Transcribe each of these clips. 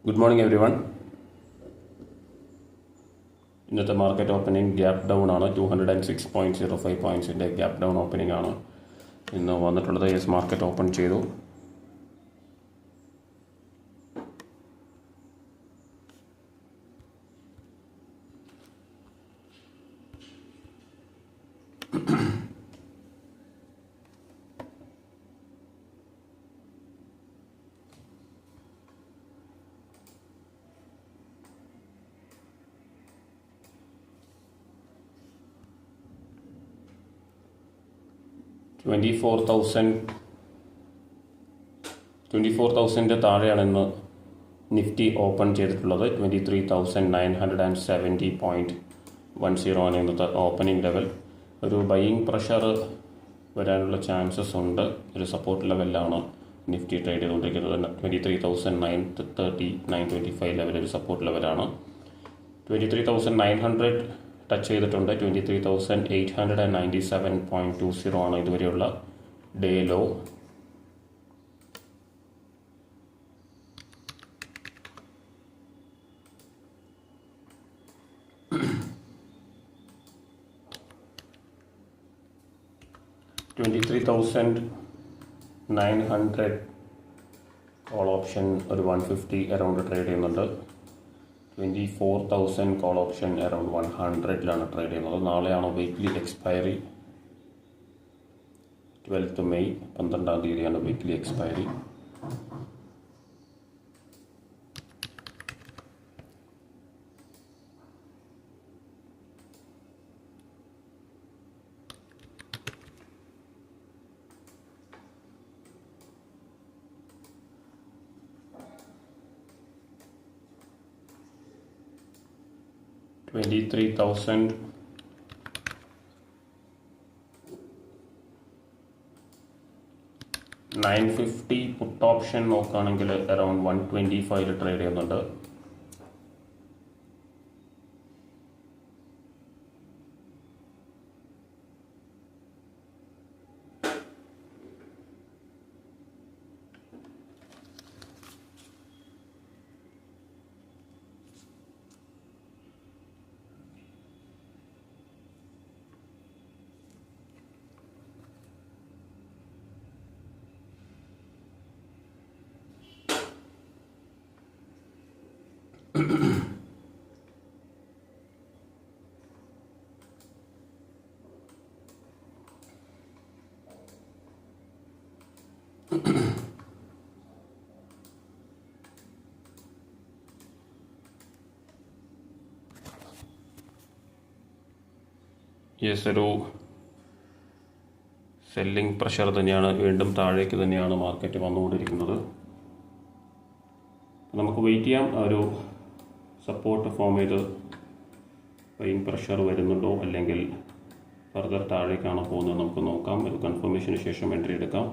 Good morning every one. ഇന്നത്തെ market opening gap down ആണ്. 206.05 പോയിൻറ്റ്സിൻ്റെ gap down opening ആണ് ഇന്ന് വന്നിട്ടുള്ളത്. യെസ്, മാർക്കറ്റ് ഓപ്പൺ ചെയ്തു. $24,000 താഴെയാണ് ഇന്ന് നിഫ്റ്റി ഓപ്പൺ ചെയ്തിട്ടുള്ളത്. 23,970.10 ആണ് ഇന്നത്തെ ഓപ്പണിംഗ് ലെവൽ. ഒരു ബൈയിങ് പ്രഷർ വരാനുള്ള ചാൻസസ് ഉണ്ട്. ഒരു സപ്പോർട്ട് ലെവലിലാണ് നിഫ്റ്റി ട്രേഡ് ചെയ്തുകൊണ്ടിരിക്കുന്നത്. 23,930, 925 ലെവൽ ഒരു സപ്പോർട്ട് ലെവലാണ്. 23,900 ടച്ച് ചെയ്തിട്ടുണ്ട്. 23,897.20 ആണ് ഇതുവരെയുള്ള ഡേ ലോ. $23,900 കോൾ ഓപ്ഷൻ ഒരു 150 അറൗണ്ട് ട്രേഡ് ചെയ്യുന്നുണ്ട്. 24,000 കോൾ ഓപ്ഷൻ അറൗണ്ട് 100 ട്രേഡ് ചെയ്യുന്നത്. നാളെയാണ് വീക്ക്ലി എക്സ്പയറി. 12th മെയ് 12-ാം തീയതിയാണ് വീക്ക്ലി എക്സ്പയറി. $23,950 പുട്ട് ഓപ്ഷൻ നോക്കുകയാണെങ്കിൽ അറൗണ്ട് 125 ട്രേഡ് ചെയ്യുന്നുണ്ട്. യെസ്, ഒരു സെല്ലിംഗ് പ്രഷർ തന്നെയാണ്. വീണ്ടും താഴേക്ക് തന്നെയാണ് മാർക്കറ്റ് വന്നുകൊണ്ടിരിക്കുന്നത്. നമുക്ക് വെയിറ്റ് ചെയ്യാം. ഒരു സപ്പോർട്ട് ഫോം ചെയ്ത് ബൈയിങ് പ്രഷർ വരുന്നുണ്ടോ അല്ലെങ്കിൽ ഫർദർ താഴേക്കാണ് പോകുന്നത് നമുക്ക് നോക്കാം. ഒരു കൺഫർമേഷന് ശേഷം എൻട്രി എടുക്കാം.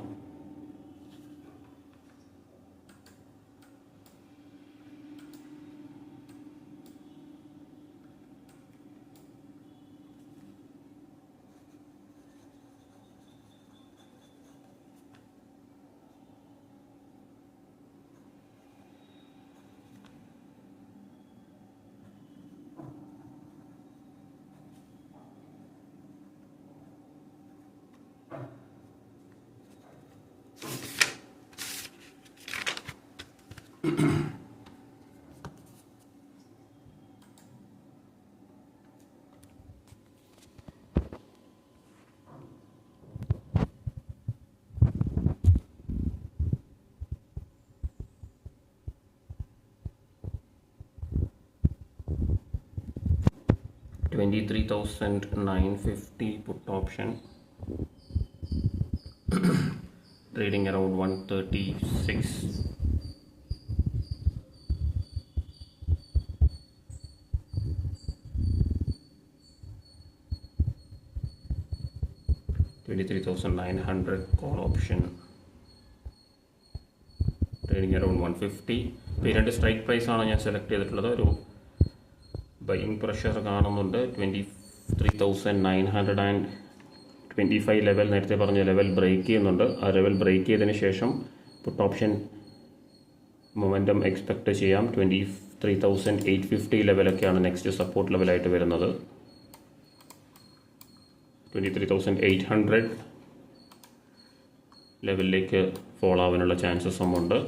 $23,950 put option trading around 136. $23,900 call option trading around 150. ഇപ്പോൾ ഈ രണ്ട് സ്ട്രൈക്ക് പ്രൈസ് ആണ് ഞാൻ സെലക്ട് ചെയ്തിട്ടുള്ളത്. ഒരു ബൈയിങ് പ്രഷർ കാണുന്നുണ്ട്. 23,925 ലെവൽ, നേരത്തെ പറഞ്ഞ ലെവൽ ബ്രേക്ക് ചെയ്യുന്നുണ്ട്. ആ ലെവൽ ബ്രേക്ക് ചെയ്തതിന് ശേഷം പുട്ട് ഓപ്ഷൻ മൊമെൻറ്റം എക്സ്പെക്റ്റ് ചെയ്യാം. 23,850 ലെവലൊക്കെയാണ് നെക്സ്റ്റ് സപ്പോർട്ട് ലെവലായിട്ട് വരുന്നത്. 23,800 ലെവലിലേക്ക് ഫോൾ ആവാനുള്ള ചാൻസസും ഉണ്ട്.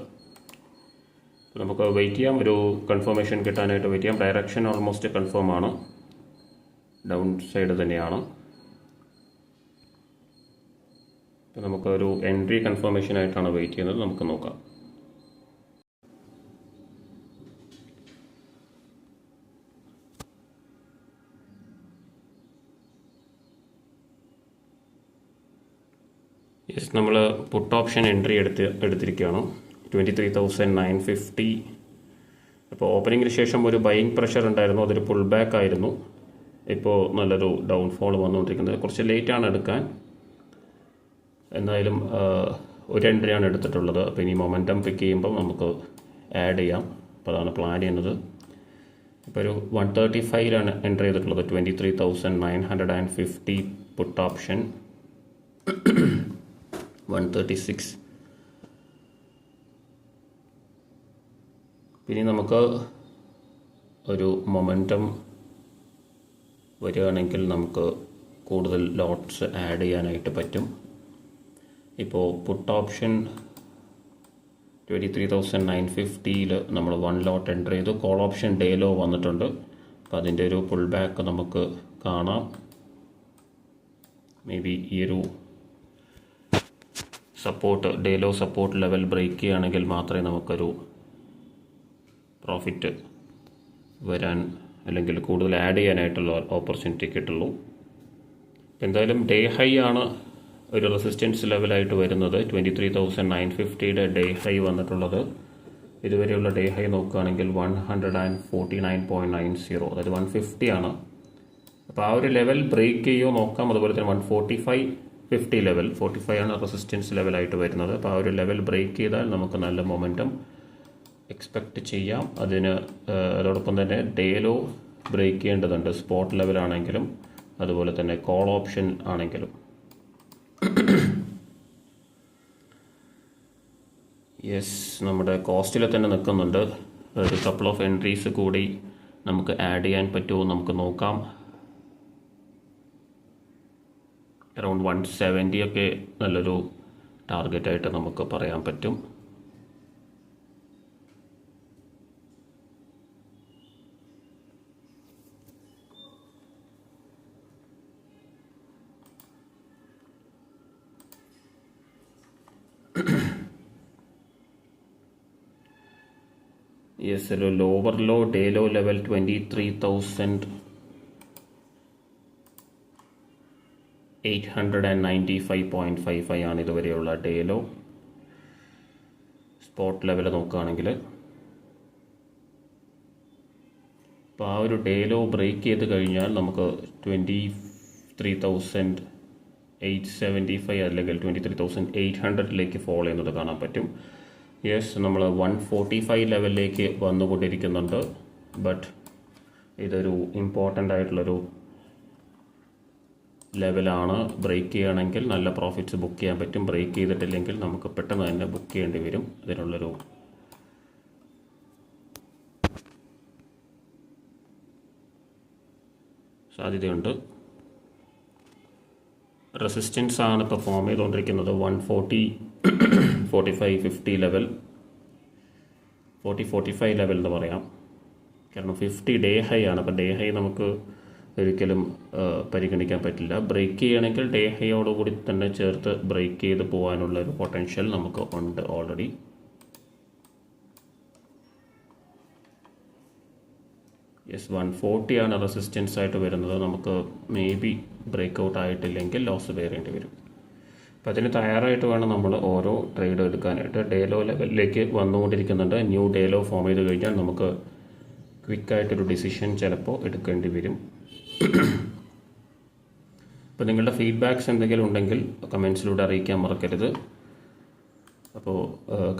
നമുക്ക് വെയിറ്റ് ചെയ്യാം, ഒരു കൺഫർമേഷൻ കിട്ടാനായിട്ട് വെയിറ്റ് ചെയ്യാം. ഡയറക്ഷൻ ഓൾമോസ്റ്റ് കൺഫേം ആണ്, ഡൗൺ സൈഡ് തന്നെയാണ്. നമുക്കൊരു എൻട്രി കൺഫർമേഷനായിട്ടാണ് വെയിറ്റ് ചെയ്യുന്നത്. നമുക്ക് നോക്കാം. യെസ്, നമ്മൾ പുട്ട് ഓപ്ഷൻ എൻട്രി എടുത്തിരിക്കുകയാണ് 23,950. അപ്പോൾ ഓപ്പണിങ്ങിന് ശേഷം ഒരു ബൈയിങ് പ്രഷർ ഉണ്ടായിരുന്നു, അതൊരു പുൾ ബാക്ക് ആയിരുന്നു. ഇപ്പോൾ നല്ലൊരു ഡൗൺഫോൾ വന്നുകൊണ്ടിരിക്കുന്നത്. കുറച്ച് ലേറ്റാണ് എടുക്കാൻ, എന്തായാലും ഒരു എൻട്രിയാണ് എടുത്തിട്ടുള്ളത്. അപ്പോൾ ഇനി മൊമെൻറ്റം പിക്ക് ചെയ്യുമ്പോൾ നമുക്ക് ആഡ് ചെയ്യാം. അപ്പോൾ അതാണ് പ്ലാൻ ചെയ്യുന്നത്. ഇപ്പോൾ ഒരു 135 എൻട്രി ചെയ്തിട്ടുള്ളത്. 23,950 പുട്ട് ഓപ്ഷൻ 136. പിന്നെ നമുക്ക് ഒരു മൊമെൻറ്റം വരികയാണെങ്കിൽ നമുക്ക് കൂടുതൽ ലോട്ട്സ് ആഡ് ചെയ്യാനായിട്ട് പറ്റും. ഇപ്പോൾ പുട്ട് ഓപ്ഷൻ 23,950 നമ്മൾ 1 ലോട്ട് എൻ്റർ ചെയ്തു. കോൾ ഓപ്ഷൻ ഡേ ലോ വന്നിട്ടുണ്ട്. അപ്പോൾ അതിൻ്റെ ഒരു പുൾ ബാക്ക് നമുക്ക് കാണാം. മേ ബി ഈ ഒരു support day low support level break ചെയ്യുകയാണെങ്കിൽ മാത്രമേ നമുക്കൊരു പ്രോഫിറ്റ് വരാൻ അല്ലെങ്കിൽ കൂടുതൽ ആഡ് ചെയ്യാനായിട്ടുള്ള ഓപ്പർച്യൂണിറ്റി കിട്ടുള്ളൂ. എന്തായാലും ഡേ ഹൈ ആണ് ഒരു റെസിസ്റ്റൻസ് ലെവലായിട്ട് വരുന്നത്. 23,950 ഡേ ഹൈ വന്നിട്ടുള്ളത്. ഇതുവരെയുള്ള ഡേ ഹൈ നോക്കുകയാണെങ്കിൽ 149.90, അതായത് 150 ആണ്. അപ്പോൾ ആ ഒരു ലെവൽ ബ്രേക്ക് ചെയ്യുമോ നോക്കാം. അതുപോലെ തന്നെ 145.50 ലെവൽ, 45 ആണ് റെസിസ്റ്റൻസ് ലെവലായിട്ട് വരുന്നത്. അപ്പോൾ ആ ഒരു ലെവൽ ബ്രേക്ക് ചെയ്താൽ നമുക്ക് നല്ല മൊമെൻറ്റം എക്സ്പെക്റ്റ് ചെയ്യാം. അതോടൊപ്പം തന്നെ ഡേ ലോ ബ്രേക്ക് ചെയ്യേണ്ടതുണ്ട്, സ്പോട്ട് ലെവലാണെങ്കിലും അതുപോലെ തന്നെ കോൾ ഓപ്ഷൻ ആണെങ്കിലും. യെസ്, നമ്മുടെ കോസ്റ്റിൽ തന്നെ നിൽക്കുന്നുണ്ട്. ഒരു കപ്പിൾ ഓഫ് എൻട്രീസ് കൂടി നമുക്ക് ആഡ് ചെയ്യാൻ പറ്റുമോ നമുക്ക് നോക്കാം. അറൗണ്ട് 170 ഒക്കെ നല്ലൊരു ടാർഗറ്റായിട്ട് നമുക്ക് പറയാൻ പറ്റും. യെസ്, ഒരു lower low day low level 23,895.55 ആണ് ഇതുവരെയുള്ള ഡേ ലോ. സ്പോട്ട് ലെവൽ നോക്കുകയാണെങ്കിൽ അപ്പോൾ ആ ഒരു ഡേ ലോ ബ്രേക്ക് ചെയ്ത് കഴിഞ്ഞാൽ നമുക്ക് 23,875 അല്ലെങ്കിൽ 23,800 ഫോളോ ചെയ്യുന്നത് കാണാൻ പറ്റും. യെസ്, നമ്മൾ 145 ലെവലിലേക്ക് വന്നുകൊണ്ടിരിക്കുന്നുണ്ട്. ബട്ട് ഇതൊരു ഇമ്പോർട്ടൻ്റ് ആയിട്ടുള്ളൊരു ലെവലാണ്. ബ്രേക്ക് ചെയ്യുകയാണെങ്കിൽ നല്ല പ്രോഫിറ്റ്സ് ബുക്ക് ചെയ്യാൻ പറ്റും. ബ്രേക്ക് ചെയ്തിട്ടില്ലെങ്കിൽ നമുക്ക് പെട്ടെന്ന് തന്നെ ബുക്ക് ചെയ്യേണ്ടി വരും. അതിനുള്ളൊരു സാധ്യതയുണ്ട്. റെസിസ്റ്റൻസ് ആണ് ഇപ്പോൾ ഫോം ചെയ്തുകൊണ്ടിരിക്കുന്നത്. 140, 45, 50 ലെവൽ, 40-45 ലെവൽ എന്ന് പറയാം. കാരണം 50 ഡേ ഹൈ ആണ്. അപ്പോൾ ഡേ ഹൈ നമുക്ക് ഒരിക്കലും പരിഗണിക്കാൻ പറ്റില്ല. ബ്രേക്ക് ചെയ്യുകയാണെങ്കിൽ ഡേ ഹൈയോടുകൂടി തന്നെ ചേർത്ത് ബ്രേക്ക് ചെയ്ത് പോകാനുള്ളൊരു പൊട്ടൻഷ്യൽ നമുക്ക് ഉണ്ട് ഓൾറെഡി. യെസ്, 140 ആണ് റെസിസ്റ്റൻസ് ആയിട്ട് വരുന്നത്. നമുക്ക് മേ ബി ബ്രേക്ക് ഔട്ട് ആയിട്ടില്ലെങ്കിൽ ലോസ് വേറേണ്ടി വരും. അപ്പോൾ അതിന് തയ്യാറായിട്ട് വേണം നമ്മൾ ഓരോ ട്രേഡ് എടുക്കാനായിട്ട്. ഡേ ലോ ലെവലിലേക്ക് വന്നുകൊണ്ടിരിക്കുന്നുണ്ട്. ന്യൂ ഡേ ലോ ഫോം ചെയ്ത് കഴിഞ്ഞാൽ നമുക്ക് ക്വിക്കായിട്ടൊരു ഡിസിഷൻ ചിലപ്പോൾ എടുക്കേണ്ടി വരും. അപ്പോൾ നിങ്ങളുടെ ഫീഡ്ബാക്ക്സ് എന്തെങ്കിലും ഉണ്ടെങ്കിൽ കമൻസിലൂടെ അറിയിക്കാൻ മറക്കരുത്. അപ്പോൾ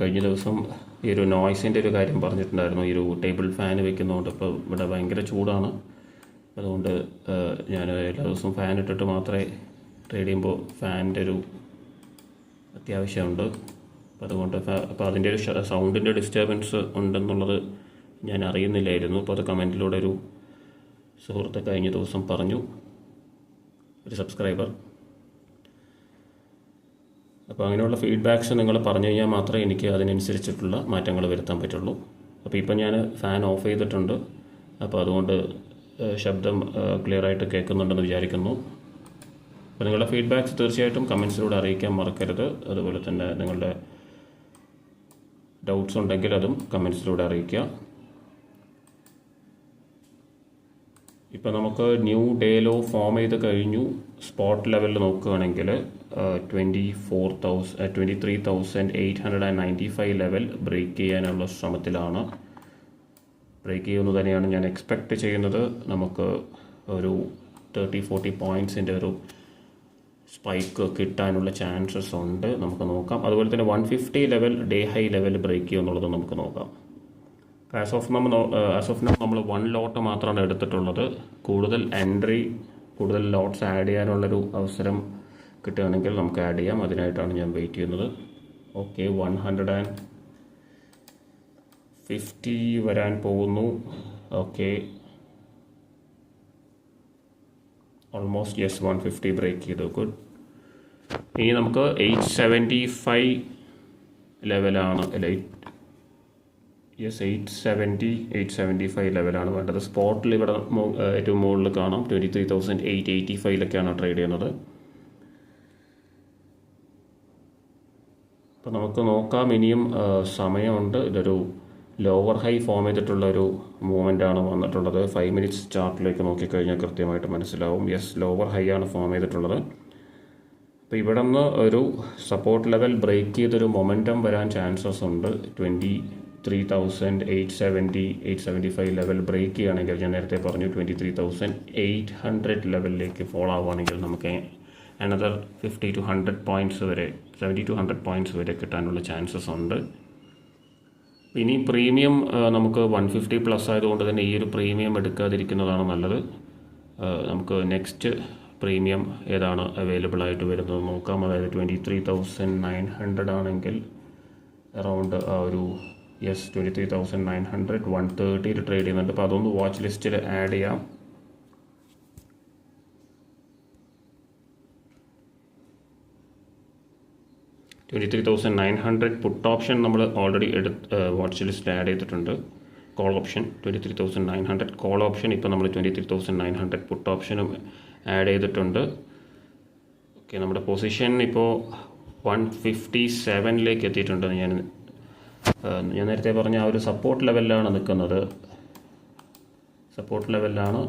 കഴിഞ്ഞ ദിവസം ഈ ഒരു നോയ്സിൻ്റെ ഒരു കാര്യം പറഞ്ഞിട്ടുണ്ടായിരുന്നു. ഈ ഒരു ടേബിൾ ഫാൻ വെക്കുന്നതുകൊണ്ട് ഇപ്പോൾ ഇവിടെ ഭയങ്കര ചൂടാണ്. അതുകൊണ്ട് ഞാൻ എല്ലാ ദിവസവും ഫാൻ ഇട്ടിട്ട് മാത്രമേ ട്രേഡ് ചെയ്യുമ്പോൾ ഫാനിൻ്റെ ഒരു അത്യാവശ്യമുണ്ട്. അപ്പോൾ അതുകൊണ്ട് അപ്പോൾ അതിൻ്റെ ഒരു സൗണ്ടിൻ്റെ ഡിസ്റ്റർബൻസ് ഉണ്ടെന്നുള്ളത് ഞാൻ അറിയുന്നില്ലായിരുന്നു. അപ്പോൾ അത് കമൻറ്റിലൂടെ ഒരു സുഹൃത്ത് കഴിഞ്ഞ ദിവസം പറഞ്ഞു, ഒരു സബ്സ്ക്രൈബർ. അപ്പോൾ അങ്ങനെയുള്ള ഫീഡ്ബാക്ക്സ് നിങ്ങൾ പറഞ്ഞു കഴിഞ്ഞാൽ മാത്രമേ എനിക്ക് അതിനനുസരിച്ചിട്ടുള്ള മാറ്റങ്ങൾ വരുത്താൻ പറ്റുള്ളൂ. അപ്പോൾ ഇപ്പം ഞാൻ ഫാൻ ഓഫ് ചെയ്തിട്ടുണ്ട്. അപ്പോൾ അതുകൊണ്ട് ശബ്ദം ക്ലിയറായിട്ട് കേൾക്കുന്നുണ്ടെന്ന് വിചാരിക്കുന്നു. അപ്പോൾ നിങ്ങളുടെ ഫീഡ്ബാക്ക്സ് തീർച്ചയായിട്ടും കമൻസിലൂടെ അറിയിക്കാൻ മറക്കരുത്. അതുപോലെ തന്നെ നിങ്ങളുടെ ഡൗട്ട്സ് ഉണ്ടെങ്കിൽ അതും കമൻസിലൂടെ അറിയിക്കുക. ഇപ്പോൾ നമുക്ക് ന്യൂ ഡേ ലോ ഫോം ചെയ്ത് കഴിഞ്ഞു. സ്പോട്ട് ലെവലിൽ നോക്കുകയാണെങ്കിൽ 23,895 ലെവൽ ബ്രേക്ക് ചെയ്യാനുള്ള ശ്രമത്തിലാണ്. ബ്രേക്ക് ചെയ്യുമെന്ന് തന്നെയാണ് ഞാൻ എക്സ്പെക്റ്റ് ചെയ്യുന്നത്. നമുക്ക് ഒരു 30-40 പോയിൻറ്റ്സിൻ്റെ ഒരു സ്പൈക്ക് കിട്ടാനുള്ള ചാൻസസ് ഉണ്ട്. നമുക്ക് നോക്കാം. അതുപോലെ തന്നെ 150 level day high level break ചെയ്യുമെന്നുള്ളത് നമുക്ക് നോക്കാം. ആസ് ഓഫ് നൗ നമ്മൾ 1 ലോട്ട് മാത്രമാണ് എടുത്തിട്ടുള്ളത്. കൂടുതൽ ലോട്ട്സ് ആഡ് ചെയ്യാനുള്ളൊരു അവസരം കിട്ടുകയാണെങ്കിൽ നമുക്ക് ആഡ് ചെയ്യാം. അതിനായിട്ടാണ് ഞാൻ വെയിറ്റ് ചെയ്യുന്നത്. ഓക്കെ, 150 വരാൻ പോകുന്നു. ഓക്കെ, ഓൾമോസ്റ്റ് യെസ്, 150 ബ്രേക്ക് ചെയ്തു. ഗുഡ്. ഇനി നമുക്ക് 875 ലെവലാണ്, 875 ലെവലാണ് വേണ്ടത്. സ്പോട്ടിൽ ഇവിടെ ഏറ്റവും മുകളിൽ കാണാം 23,885 ട്രേഡ് ചെയ്യുന്നത്. അപ്പോൾ നമുക്ക് നോക്കാം, ഇനിയും സമയമുണ്ട്. ഇതൊരു ലോവർ ഹൈ ഫോം ചെയ്തിട്ടുള്ള ഒരു മൂവ്മെൻ്റാണ് വന്നിട്ടുള്ളത്. 5 മിനിറ്റ്സ് ചാർട്ടിലേക്ക് നോക്കിക്കഴിഞ്ഞാൽ കൃത്യമായിട്ട് മനസ്സിലാവും. യെസ്, ലോവർ ഹൈ ആണ് ഫോം ചെയ്തിട്ടുള്ളത്. അപ്പോൾ ഇവിടെ നിന്ന് ഒരു സപ്പോർട്ട് ലെവൽ ബ്രേക്ക് ചെയ്തൊരു മൊമെൻറ്റം വരാൻ ചാൻസസ് ഉണ്ട്. 23,875 ലെവൽ ബ്രേക്ക് ചെയ്യുകയാണെങ്കിൽ, ഞാൻ നേരത്തെ പറഞ്ഞു 23,800 ലെവലിലേക്ക് ഫോളോ ആവുകയാണെങ്കിൽ നമുക്ക് അനദർ 50-100 പോയിൻറ്റ്സ് വരെ, 70-100 പോയിൻറ്റ്സ് വരെ കിട്ടാനുള്ള ചാൻസസ് ഉണ്ട്. ഇനി പ്രീമിയം നമുക്ക് 150 പ്ലസ് ആയതുകൊണ്ട് തന്നെ ഈ ഒരു പ്രീമിയം എടുക്കാതിരിക്കുന്നതാണ് നല്ലത്. നമുക്ക് നെക്സ്റ്റ് പ്രീമിയം ഏതാണ് അവൈലബിൾ ആയിട്ട് വരുന്നത് നോക്കാം. അതായത് 23,900 ആണെങ്കിൽ അറൗണ്ട് ഒരു 23,900 130 ട്രേഡ് ചെയ്യുന്നുണ്ട്. അപ്പോൾ അതൊന്ന് വാച്ച് ലിസ്റ്റിൽ ആഡ് ചെയ്യാം. $23,900 പുട്ട് ഓപ്ഷൻ നമ്മൾ ഓൾറെഡി വാച്ച് ലിസ്റ്റ് ആഡ് ചെയ്തിട്ടുണ്ട്. കോൾ ഓപ്ഷൻ 23,900 കോൾ ഓപ്ഷൻ, ഇപ്പോൾ നമ്മൾ 23,900 പുട്ട് ഓപ്ഷനും ആഡ് ചെയ്തിട്ടുണ്ട്. ഓക്കെ, നമ്മുടെ പൊസിഷൻ ഇപ്പോൾ 157 എത്തിയിട്ടുണ്ട്. ഞാൻ നേരത്തെ പറഞ്ഞ ആ ഒരു സപ്പോർട്ട് ലെവലിലാണ് നിൽക്കുന്നത്. സപ്പോർട്ട് ലെവലിലാണ്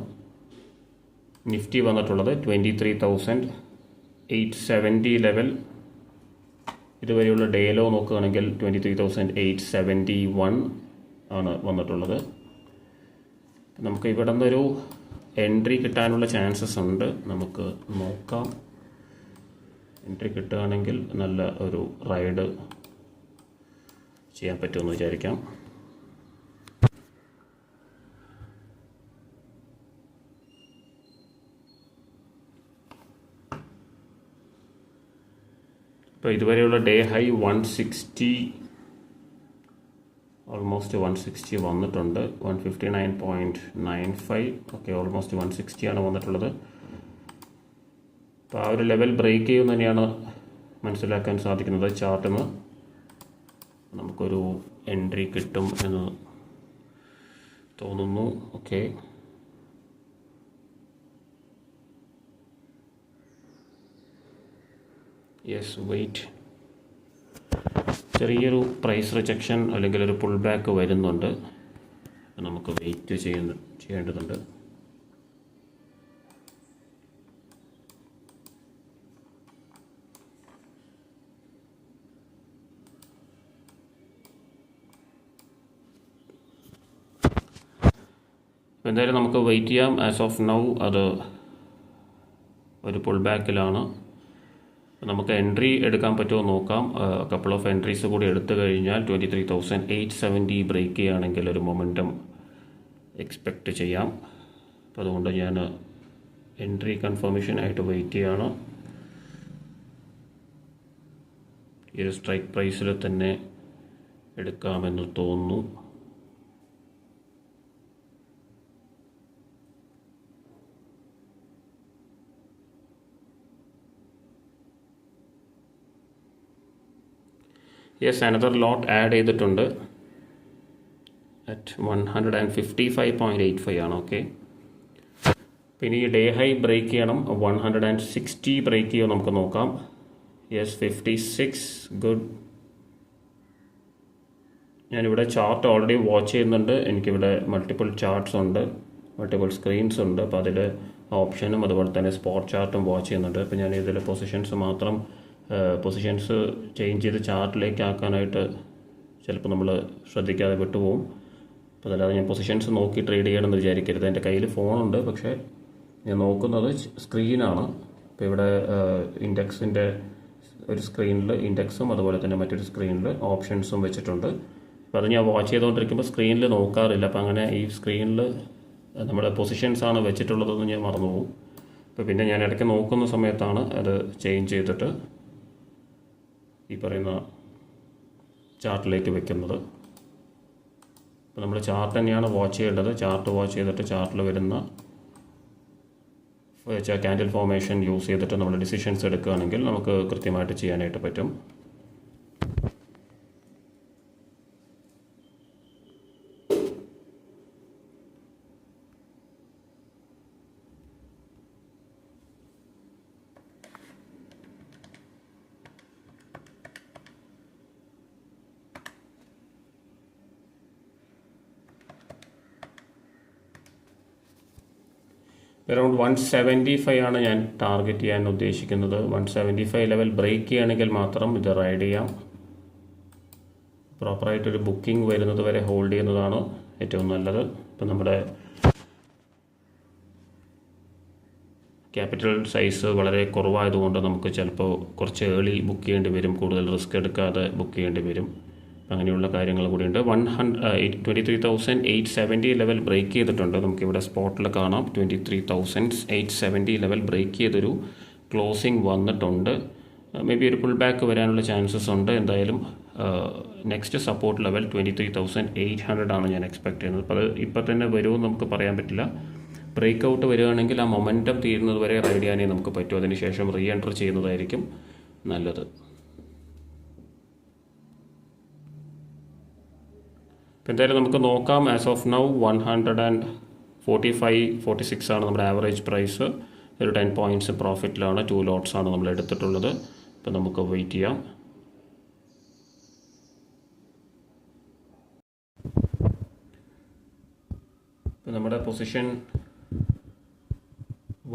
നിഫ്റ്റി വന്നിട്ടുള്ളത്. 23,870 ലെവൽ. ഇതുവരെയുള്ള ഡേ ലോ നോക്കുകയാണെങ്കിൽ 23,871 ആണ് വന്നിട്ടുള്ളത്. നമുക്ക് ഇവിടെ നിന്നൊരു എൻട്രി കിട്ടാനുള്ള ചാൻസസ് ഉണ്ട്. നമുക്ക് നോക്കാം. എൻട്രി കിട്ടുകയാണെങ്കിൽ നല്ല ഒരു റൈഡ് ചെയ്യാൻ പറ്റുമെന്ന് വിചാരിക്കാം. ഇപ്പോൾ ഇതുവരെയുള്ള ഡേ ഹൈ 160, ഓൾമോസ്റ്റ് 160 വന്നിട്ടുണ്ട്. 159.95. ഓക്കെ, ഓൾമോസ്റ്റ് 160 ആണ് വന്നിട്ടുള്ളത്. അപ്പോൾ ആ ഒരു ലെവൽ ബ്രേക്ക് ചെയ്യുമെന്ന് തന്നെയാണ് മനസ്സിലാക്കാൻ സാധിക്കുന്നത് ചാർട്ടിൽ നിന്ന്. നമുക്കൊരു എൻട്രി കിട്ടും എന്ന് തോന്നുന്നു. Okay, yes, wait. ചെറിയൊരു പ്രൈസ് റിജക്ഷൻ അല്ലെങ്കിൽ ഒരു പുൾ ബാക്ക് വരുന്നുണ്ട്. നമുക്ക് വെയിറ്റ് ചെയ്യേണ്ടതുണ്ട്. എന്തായാലും നമുക്ക് വെയിറ്റ് ചെയ്യാം. ആസ് ഓഫ് നൗ അത് ഒരു പുൾ ബാക്കിലാണ്. നമുക്ക് എൻട്രി എടുക്കാൻ പറ്റുമോ നോക്കാം. കപ്പിൾ ഓഫ് എൻട്രീസ് കൂടി എടുത്തു കഴിഞ്ഞാൽ 23,870 ബ്രേക്ക് ചെയ്യുകയാണെങ്കിൽ ഒരു മൊമെൻറ്റം എക്സ്പെക്റ്റ് ചെയ്യാം. അപ്പോൾ അതുകൊണ്ട് ഞാൻ എൻട്രി കൺഫർമേഷനായിട്ട് വെയിറ്റ് ചെയ്യാണ്. ഈ ഒരു സ്ട്രൈക്ക് പ്രൈസിൽ തന്നെ എടുക്കാമെന്ന് തോന്നുന്നു. യെസ്, അനദർ ലോട്ട് ആഡ് ചെയ്തിട്ടുണ്ട് അറ്റ് 155.85 ആണ്. ഓക്കെ, പിന്നെ ഈ ഡേ ഹൈ ബ്രേക്ക് ചെയ്യണം. 160 ബ്രേക്ക് ചെയ്യുമോ നമുക്ക് നോക്കാം. Yes, 56, good. ഞാനിവിടെ ചാർട്ട് ഓൾറെഡി വാച്ച് ചെയ്യുന്നുണ്ട്. എനിക്കിവിടെ മൾട്ടിപ്പിൾ ചാർട്ട്സ് ഉണ്ട്, മൾട്ടിപ്പിൾ സ്ക്രീൻസ് ഉണ്ട്. അപ്പോൾ അതിൽ ഓപ്ഷനും അതുപോലെ തന്നെ സ്പോട്ട് ചാർട്ടും വാച്ച് ചെയ്യുന്നുണ്ട്. അപ്പോൾ ഞാൻ ഇതിൽ പൊസിഷൻസ് ചേഞ്ച് ചെയ്ത് ചാർട്ടിലേക്ക് ആക്കാനായിട്ട് ചിലപ്പോൾ നമ്മൾ ശ്രദ്ധിക്കാതെ വിട്ടുപോകും. അപ്പോൾ അതല്ലാതെ ഞാൻ പൊസിഷൻസ് നോക്കി ട്രേഡ് ചെയ്യണമെന്ന് വിചാരിക്കരുത്. എൻ്റെ കയ്യിൽ ഫോണുണ്ട്, പക്ഷേ ഞാൻ നോക്കുന്നത് സ്ക്രീനാണ്. ഇപ്പോൾ ഇവിടെ ഇൻഡെക്സിൻ്റെ ഒരു സ്ക്രീനിൽ ഇൻഡെക്സും അതുപോലെ തന്നെ മറ്റൊരു സ്ക്രീനിൽ ഓപ്ഷൻസും വെച്ചിട്ടുണ്ട്. അപ്പോൾ അത് ഞാൻ വാച്ച് ചെയ്തുകൊണ്ടിരിക്കുമ്പോൾ സ്ക്രീനിൽ നോക്കാറില്ല. അപ്പോൾ അങ്ങനെ ഈ സ്ക്രീനിൽ നമ്മുടെ പൊസിഷൻസാണ് വെച്ചിട്ടുള്ളതെന്ന് ഞാൻ മറന്നുപോകും. അപ്പോൾ പിന്നെ ഞാൻ ഇടയ്ക്ക് നോക്കുന്ന സമയത്താണ് അത് ചേഞ്ച് ചെയ്തിട്ട് ഈ പറയുന്ന ചാർട്ടിലേക്ക് വെക്കുന്നത്. അപ്പോൾ നമ്മൾ ചാർട്ട് തന്നെയാണ് വാച്ച് ചെയ്യേണ്ടത്. ചാർട്ട് വാച്ച് ചെയ്തിട്ട് ചാർട്ടിൽ വരുന്ന ക്യാൻഡിൽ ഫോർമേഷൻ യൂസ് ചെയ്തിട്ട് നമ്മൾ ഡിസിഷൻസ് എടുക്കുകയാണെങ്കിൽ നമുക്ക് കൃത്യമായിട്ട് ചെയ്യാനായിട്ട് പറ്റും. അറൗണ്ട് 175 ആണ് ഞാൻ ടാർഗറ്റ് ചെയ്യാൻ ഉദ്ദേശിക്കുന്നത്. 175 ലെവൽ ബ്രേക്ക് ചെയ്യുകയാണെങ്കിൽ മാത്രം ഇത് റൈഡ് ചെയ്യാം. പ്രോപ്പറായിട്ടൊരു ബുക്കിംഗ് വരുന്നത് വരെ ഹോൾഡ് ചെയ്യുന്നതാണ് ഏറ്റവും നല്ലത്. ഇപ്പം നമ്മുടെ ക്യാപിറ്റൽ സൈസ് വളരെ കുറവായതുകൊണ്ട് നമുക്ക് ചിലപ്പോൾ കുറച്ച് ഏർലി ബുക്ക് ചെയ്യേണ്ടി വരും, കൂടുതൽ റിസ്ക് എടുക്കാതെ ബുക്ക് ചെയ്യേണ്ടി വരും. അങ്ങനെയുള്ള കാര്യങ്ങൾ കൂടിയുണ്ട്. 23,870 ലെവൽ ബ്രേക്ക് ചെയ്തിട്ടുണ്ട്. നമുക്കിവിടെ സ്പോട്ടിൽ കാണാം 23,870 ലെവൽ ബ്രേക്ക് ചെയ്തൊരു ക്ലോസിംഗ് വന്നിട്ടുണ്ട്. മേ ബി ഒരു പുൾ ബാക്ക് വരാനുള്ള ചാൻസസ് ഉണ്ട്. എന്തായാലും നെക്സ്റ്റ് സപ്പോർട്ട് ലെവൽ 23,800 ആണ് ഞാൻ എക്സ്പെക്ട് ചെയ്യുന്നത്. അപ്പോൾ അത് ഇപ്പോൾ തന്നെ വരുമെന്ന് നമുക്ക് പറയാൻ പറ്റില്ല. ബ്രേക്ക് ഔട്ട് വരികയാണെങ്കിൽ ആ മൊമെൻറ്റം തീരുന്നത് വരെ റൈഡ് ചെയ്യാനേ നമുക്ക് പറ്റൂ. അതിനുശേഷം റീ എൻട്രി ചെയ്യുന്നതായിരിക്കും നല്ലത്. എന്തായാലും നമുക്ക് നോക്കാം. ആസ് ഓഫ് നൗ 145-46 ആണ് നമ്മുടെ ആവറേജ് പ്രൈസ്. ഒരു 10 പോയിൻറ്റ്സ് പ്രോഫിറ്റിലാണ്. 2 ലോട്ട്സ് ആണ് നമ്മൾ എടുത്തിട്ടുള്ളത്. അപ്പോൾ നമുക്ക് വെയിറ്റ് ചെയ്യാം. ഇപ്പോൾ നമ്മുടെ പൊസിഷൻ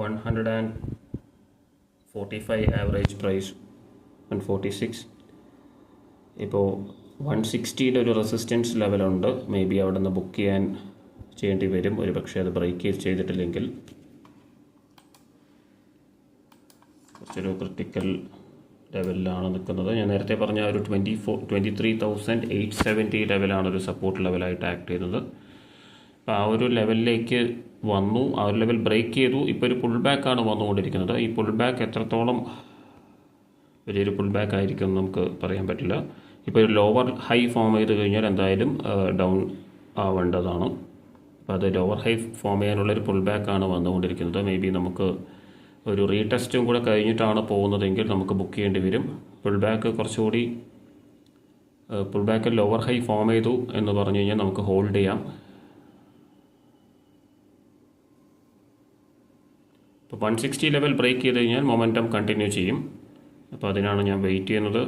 145 ആവറേജ് പ്രൈസ് 146. ഇപ്പോൾ 160 ഒരു റെസിസ്റ്റൻസ് ലെവലുണ്ട്. മേ ബി അവിടെ നിന്ന് ബുക്ക് ചെയ്യേണ്ടി വരും ഒരു പക്ഷേ അത് ബ്രേക്ക് ചെയ്തിട്ടില്ലെങ്കിൽ. കുറച്ചൊരു ക്രിട്ടിക്കൽ ലെവലിലാണ് നിൽക്കുന്നത്. ഞാൻ നേരത്തെ പറഞ്ഞ ഒരു 23,870 ലെവലാണ് ഒരു സപ്പോർട്ട് ലെവലായിട്ട് ആക്ട് ചെയ്യുന്നത്. അപ്പോൾ ആ ഒരു ലെവലിലേക്ക് വന്നു, ആ ഒരു ലെവൽ ബ്രേക്ക് ചെയ്തു. ഇപ്പോൾ ഒരു പുൾ ബാക്കാണ് വന്നുകൊണ്ടിരിക്കുന്നത്. ഈ പുൾ ബാക്ക് എത്രത്തോളം വലിയൊരു പുൾ ബാക്ക് ആയിരിക്കും നമുക്ക് പറയാൻ പറ്റില്ല. ഇപ്പോൾ ഒരു ലോവർ ഹൈ ഫോം ചെയ്ത് കഴിഞ്ഞാൽ എന്തായാലും ഡൗൺ ആവേണ്ടതാണ്. അപ്പോൾ അത് ലോവർ ഹൈ ഫോം ചെയ്യാനുള്ളൊരു പുൾ ബാക്കാണ് വന്നുകൊണ്ടിരിക്കുന്നത്. മേ ബി നമുക്ക് ഒരു റീടെസ്റ്റും കൂടെ കഴിഞ്ഞിട്ടാണ് പോകുന്നതെങ്കിൽ നമുക്ക് ബുക്ക് ചെയ്യേണ്ടി വരും. Pull back lower high form ചെയ്തു എന്ന് പറഞ്ഞു കഴിഞ്ഞാൽ നമുക്ക് ഹോൾഡ് ചെയ്യാം. ഇപ്പോൾ 160 ലെവൽ ബ്രേക്ക് ചെയ്ത് കഴിഞ്ഞാൽ മൊമെൻറ്റം കണ്ടിന്യൂ ചെയ്യും. അപ്പോൾ അതിനാണ് ഞാൻ വെയിറ്റ് ചെയ്യുന്നത്.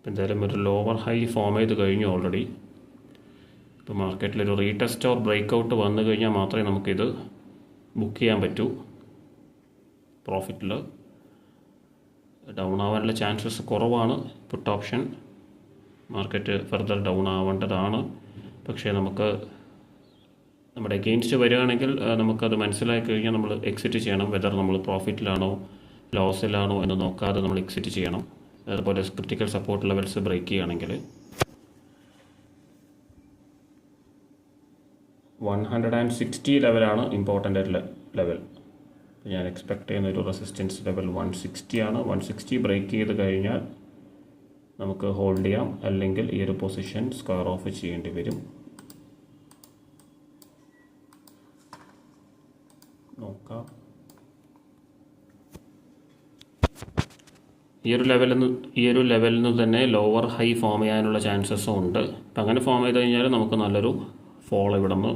എന്തായാലും ഒരു ലോവർ ഹൈ ഫോം ചെയ്ത് കഴിഞ്ഞു ഓൾറെഡി. ഇപ്പോൾ മാർക്കറ്റിലൊരു റീടെസ്റ്റ് ഓർ ബ്രേക്ക് ഔട്ട് വന്നു കഴിഞ്ഞാൽ മാത്രമേ നമുക്കിത് ബുക്ക് ചെയ്യാൻ പറ്റൂ. പ്രോഫിറ്റിൽ ഡൗൺ ആവാനുള്ള ചാൻസസ് കുറവാണ്. Put option market further down ആവേണ്ടതാണ്. പക്ഷേ നമുക്ക് നമ്മുടെ എഗെയിൻസ്റ്റ് വരികയാണെങ്കിൽ നമുക്കത് മനസ്സിലാക്കി കഴിഞ്ഞാൽ നമ്മൾ എക്സിറ്റ് ചെയ്യണം. വെദർ നമ്മൾ പ്രോഫിറ്റിലാണോ ലോസിലാണോ എന്ന് നോക്കാതെ നമ്മൾ എക്സിറ്റ് ചെയ്യണം. അതുപോലെ ക്രിട്ടിക്കൽ സപ്പോർട്ട് ലെവൽസ് ബ്രേക്ക് ചെയ്യുകയാണെങ്കിൽ. 160 ലെവലാണ് ഇമ്പോർട്ടൻ്റ് ആയിട്ടുള്ള ലെവൽ. ഞാൻ എക്സ്പെക്ട് ചെയ്യുന്ന ഒരു റെസിസ്റ്റൻസ് ലെവൽ 160 ആണ്. 160 ബ്രേക്ക് ചെയ്ത് കഴിഞ്ഞാൽ നമുക്ക് ഹോൾഡ് ചെയ്യാം, അല്ലെങ്കിൽ ഈ ഒരു പൊസിഷൻ സ്ക്വയർ ഓഫ് ചെയ്യേണ്ടി വരും. നോക്കാം. ഈ ഒരു ലെവലിൽ നിന്ന് തന്നെ ലോവർ ഹൈ ഫോം ചെയ്യാനുള്ള ചാൻസസും ഉണ്ട്. അപ്പം അങ്ങനെ ഫോം ചെയ്ത് കഴിഞ്ഞാൽ നമുക്ക് നല്ലൊരു ഫോൾ ഇവിടെ നിന്ന്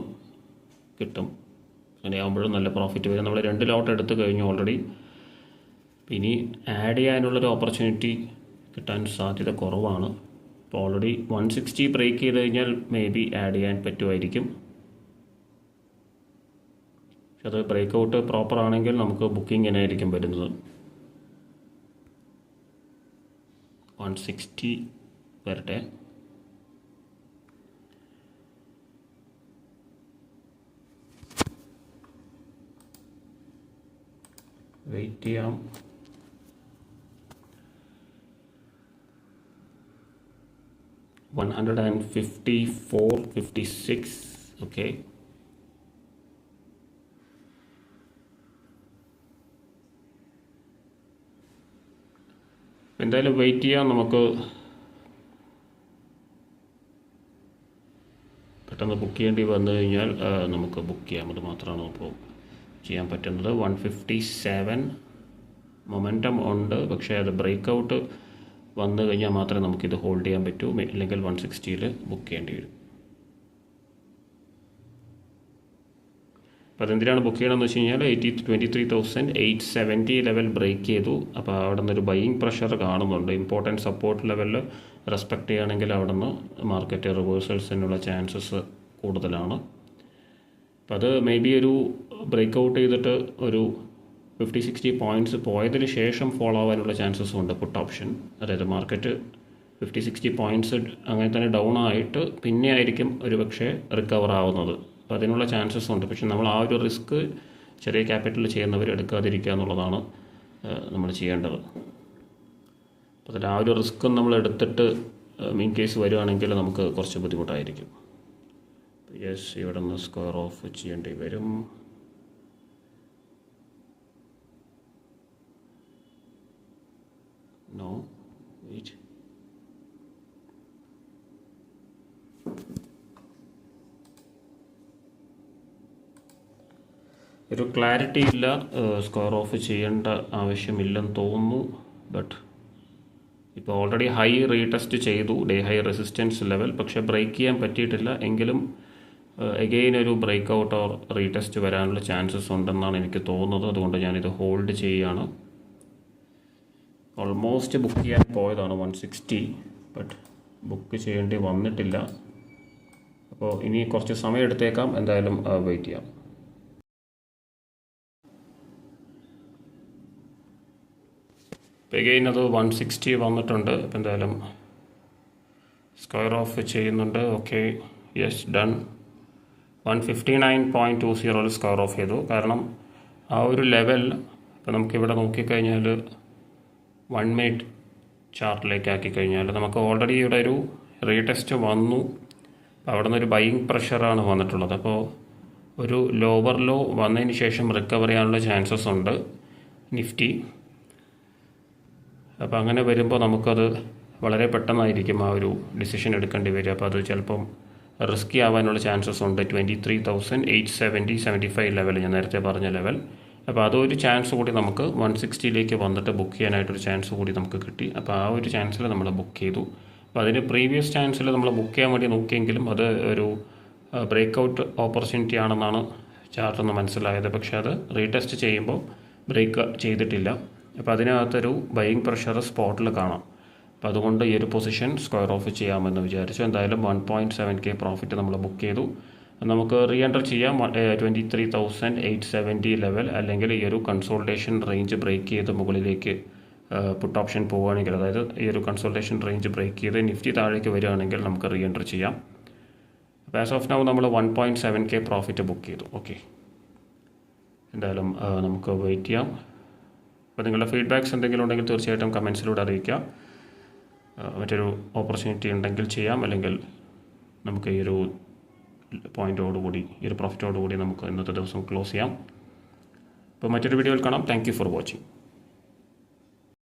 കിട്ടും. അങ്ങനെയാകുമ്പോഴും നല്ല പ്രോഫിറ്റ് വരും. നമ്മൾ 2 ലോട്ട് എടുത്ത് കഴിഞ്ഞു ഓൾറെഡി. ഇനി ആഡ് ചെയ്യാനുള്ളൊരു ഓപ്പർച്യൂണിറ്റി കിട്ടാൻ സാധ്യത കുറവാണ്. ഇപ്പോൾ ഓൾറെഡി 160 ബ്രേക്ക് ചെയ്ത് കഴിഞ്ഞാൽ മേ ബി ആഡ് ചെയ്യാൻ പറ്റുമായിരിക്കും. പക്ഷെ അത് ബ്രേക്ക് ഔട്ട് പ്രോപ്പർ ആണെങ്കിൽ നമുക്ക് ബുക്കിംഗ് എങ്ങനെയായിരിക്കും വരുന്നത്. 160 വരട്ടെ. വെയിറ്റ് ചെയ്യാം. $154.56. ഓക്കെ, എന്തായാലും വെയിറ്റ് ചെയ്യാം. നമുക്ക് പെട്ടെന്ന് ബുക്ക് ചെയ്യേണ്ടി വന്നു കഴിഞ്ഞാൽ നമുക്ക് ബുക്ക് ചെയ്യാം. അത് മാത്രമാണ് ഇപ്പോൾ ചെയ്യാൻ പറ്റുന്നത്. 157 മൊമെൻറ്റം ഉണ്ട്, പക്ഷേ അത് ബ്രേക്ക് ഔട്ട് വന്നു കഴിഞ്ഞാൽ മാത്രമേ നമുക്കിത് ഹോൾഡ് ചെയ്യാൻ പറ്റൂ. ഇല്ലെങ്കിൽ 160 ബുക്ക് ചെയ്യേണ്ടി വരും. അപ്പോൾ അതെന്തിനാണ് ബുക്ക് ചെയ്യണമെന്ന് വെച്ച് കഴിഞ്ഞാൽ 23,870 ലെവൽ ബ്രേക്ക് ചെയ്തു. അപ്പോൾ അവിടെ നിന്നൊരു ബൈയിങ് പ്രഷർ കാണുന്നുണ്ട്. ഇമ്പോർട്ടൻറ്റ് സപ്പോർട്ട് ലെവലിൽ റെസ്പെക്റ്റ് ചെയ്യുകയാണെങ്കിൽ അവിടെ നിന്ന് മാർക്കറ്റ് റിവേഴ്സൽസിനുള്ള ചാൻസസ് കൂടുതലാണ്. അപ്പോൾ അത് മേ ബി ഒരു ബ്രേക്ക് ഔട്ട് ചെയ്തിട്ട് ഒരു 50-60 പോയിൻറ്റ്സ് പോയതിന് ശേഷം ഫോളോ ആവാനുള്ള ചാൻസസും ഉണ്ട് പുട്ട് ഓപ്ഷൻ. അതായത് മാർക്കറ്റ് 50-60 പോയിൻറ്റ്സ് അങ്ങനെ തന്നെ ഡൗൺ ആയിട്ട് പിന്നെ ആയിരിക്കും ഒരു പക്ഷേ റിക്കവർ ആവുന്നത്. അപ്പോൾ അതിനുള്ള ചാൻസസ് ഉണ്ട്. പക്ഷെ നമ്മൾ ആ ഒരു റിസ്ക് ചെറിയ ക്യാപിറ്റൽ ചെയ്യുന്നവർ എടുക്കാതിരിക്കുക എന്നുള്ളതാണ് നമ്മൾ ചെയ്യേണ്ടത്. അപ്പോൾ അതിൽ ആ ഒരു റിസ്ക് നമ്മൾ എടുത്തിട്ട് ഇൻ കേസ് വരുവാണെങ്കിൽ നമുക്ക് കുറച്ച് ബുദ്ധിമുട്ടായിരിക്കും. യെസ്, ഇവിടെ നിന്ന് സ്ക്വയർ ഓഫ് ചെയ്യേണ്ടി വരും. No, wait. ഒരു ക്ലാരിറ്റി ഇല്ല, സ്ക്വയർ ഓഫ് ചെയ്യേണ്ട ആവശ്യമില്ലെന്ന് തോന്നുന്നു. ബട്ട് ഇപ്പോൾ ഓൾറെഡി ഹൈ റീടെസ്റ്റ് ചെയ്തു, ഡേ ഹൈ റെസിസ്റ്റൻസ് ലെവൽ, പക്ഷേ ബ്രേക്ക് ചെയ്യാൻ പറ്റിയിട്ടില്ല. എങ്കിലും എഗെയിൻ ഒരു ബ്രേക്ക് ഔട്ട് ഓർ റീടെസ്റ്റ് വരാനുള്ള ചാൻസസ് ഉണ്ടെന്നാണ് എനിക്ക് തോന്നുന്നത്. അതുകൊണ്ട് ഞാനിത് ഹോൾഡ് ചെയ്യുകയാണ്. ഓൾമോസ്റ്റ് ബുക്ക് ചെയ്യാൻ പോയതാണ് 160, ബട്ട് ബുക്ക് ചെയ്യേണ്ടി വന്നിട്ടില്ല. അപ്പോൾ ഇനി കുറച്ച് സമയം എടുത്തേക്കാം. എന്തായാലും വെയിറ്റ് ചെയ്യാം. എഗെയിൻ അത് 160 വന്നിട്ടുണ്ട്. അപ്പോൾ എന്തായാലും സ്ക്വയർ ഓഫ് ചെയ്യുന്നുണ്ട്. Okay, yes, done. 159.20 square of ചെയ്തു. കാരണം ആ ഒരു ലെവൽ ഇപ്പോൾ നമുക്കിവിടെ നോക്കിക്കഴിഞ്ഞാൽ 1 മിനിറ്റ് ചാർട്ടിലേക്ക് ആക്കി കഴിഞ്ഞാൽ നമുക്ക് ഓൾറെഡി ഇവിടെ ഒരു റീടെസ്റ്റ് വന്നു. അവിടെ നിന്നൊരു ബൈയിങ് പ്രഷറാണ് വന്നിട്ടുള്ളത്. അപ്പോൾ ഒരു ലോവർ ലോ വന്നതിന് ശേഷം റിക്കവർ ചെയ്യാനുള്ള ചാൻസസ് ഉണ്ട് നിഫ്റ്റി. അപ്പോൾ അങ്ങനെ വരുമ്പോൾ നമുക്കത് വളരെ പെട്ടെന്നായിരിക്കും ആ ഒരു ഡിസിഷൻ എടുക്കേണ്ടി വരിക. അപ്പോൾ അത് ചിലപ്പം റിസ്കി ആവാനുള്ള ചാൻസസ് ഉണ്ട്. 23,870-75 ലെവൽ, ഞാൻ നേരത്തെ പറഞ്ഞ ലെവൽ. അപ്പോൾ അതൊരു ചാൻസ് കൂടി നമുക്ക് 160 വന്നിട്ട് ബുക്ക് ചെയ്യാനായിട്ടൊരു ചാൻസ് കൂടി നമുക്ക് കിട്ടി. അപ്പോൾ ആ ഒരു ചാൻസിൽ നമ്മൾ ബുക്ക് ചെയ്തു. അപ്പോൾ അതിന് പ്രീവിയസ് ചാൻസിൽ നമ്മൾ ബുക്ക് ചെയ്യാൻ വേണ്ടി നോക്കിയെങ്കിലും അത് ഒരു ബ്രേക്ക് ഔട്ട് ഓപ്പർച്യൂണിറ്റി ആണെന്നാണ് ചാർട്ടെന്ന് മനസ്സിലായത്. പക്ഷേ അത് റീടെസ്റ്റ് ചെയ്യുമ്പോൾ ബ്രേക്ക് ചെയ്തിട്ടില്ല. അപ്പോൾ അതിനകത്തൊരു ബൈയിങ് പ്രഷർ സ്പോട്ടിൽ കാണാം. അപ്പോൾ അതുകൊണ്ട് ഈ ഒരു പൊസിഷൻ സ്ക്വയർ ഓഫ് ചെയ്യാമെന്ന് വിചാരിച്ചു. എന്തായാലും 1.7K പ്രോഫിറ്റ് നമ്മൾ ബുക്ക് ചെയ്തു. നമുക്ക് റീ എൻറ്റർ ചെയ്യാം 23,870 ലെവൽ, അല്ലെങ്കിൽ ഈ ഒരു കൺസോൾട്ടേഷൻ റേഞ്ച് ബ്രേക്ക് ചെയ്ത് മുകളിലേക്ക് പുട്ട് ഓപ്ഷൻ പോവുകയാണെങ്കിൽ, അതായത് ഈ ഒരു കൺസോൾട്ടേഷൻ റേഞ്ച് ബ്രേക്ക് ചെയ്ത് നിഫ്റ്റി താഴേക്ക് വരികയാണെങ്കിൽ നമുക്ക് റീ എൻറ്റർ ചെയ്യാം. അപ്പോൾ ആസ് ഓഫ് നൗ നമ്മൾ 1.7K പ്രോഫിറ്റ് ബുക്ക് ചെയ്തു. ഓക്കെ, എന്തായാലും നമുക്ക് വെയിറ്റ് ചെയ്യാം. അപ്പോൾ നിങ്ങളുടെ ഫീഡ്ബാക്ക്സ് എന്തെങ്കിലും ഉണ്ടെങ്കിൽ തീർച്ചയായിട്ടും കമൻസിലൂടെ അറിയിക്കുക. മറ്റൊരു ഓപ്പർച്യൂണിറ്റി ഉണ്ടെങ്കിൽ ചെയ്യാം, അല്ലെങ്കിൽ നമുക്ക് ഈ ഒരു പോയിൻറ്റോടുകൂടി ഈ ഒരു പ്രോഫിറ്റോടുകൂടി നമുക്ക് ഇന്നത്തെ ദിവസം ക്ലോസ് ചെയ്യാം. അപ്പോൾ മറ്റൊരു വീഡിയോയിൽ കാണാം. Thank you for watching.